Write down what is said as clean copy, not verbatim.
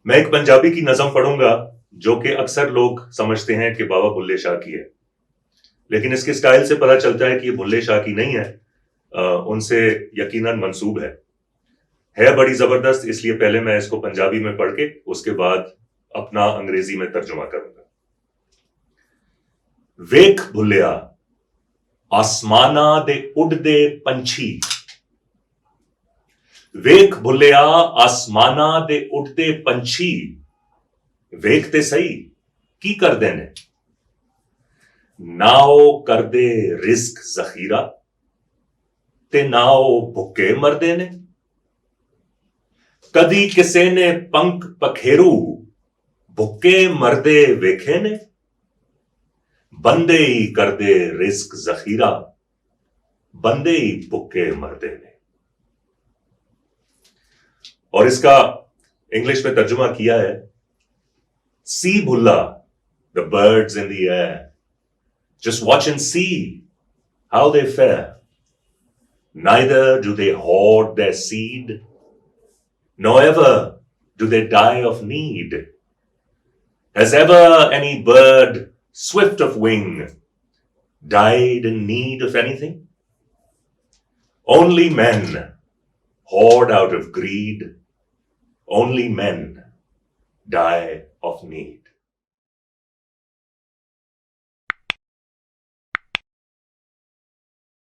मैं एक पंजाबी की नज़म पढ़ूंगा जो कि अक्सर लोग समझते हैं कि बाबा बुल्ले शाह की है, लेकिन इसके स्टाइल से पता चलता है कि ये बुल्ले शाह की नहीं है। उनसे यकीनन मंसूब है बड़ी जबरदस्त। इसलिए पहले मैं इसको पंजाबी में पढ़ के उसके बाद अपना अंग्रेजी में तर्जुमा करूंगा। वेख भुल्लिया आसमाना दे उड़दे पंछी, वेख भुल्लिया आसमाना दे उड़दे पंछी, वेख ते सही की करदे ने, ना ओ करदे रिस्क जखीरा ते ना ओ भुक्के मरदे ने। कदी किसे ने पंख पखेरू भुक्के मरदे वेखे ने, बंदे ही करदे रिस्क जखीरा बंदे ही भुक्के मरदे ने। और इसका इंग्लिश में तर्जुमा किया है, सी भुल्ला the birds in the air, just watch and see how they fare. Neither do they hoard their seed, nor ever do they die of need. Has ever any bird swift of wing died in need of anything? Only men hoard out of greed. Only men die of need.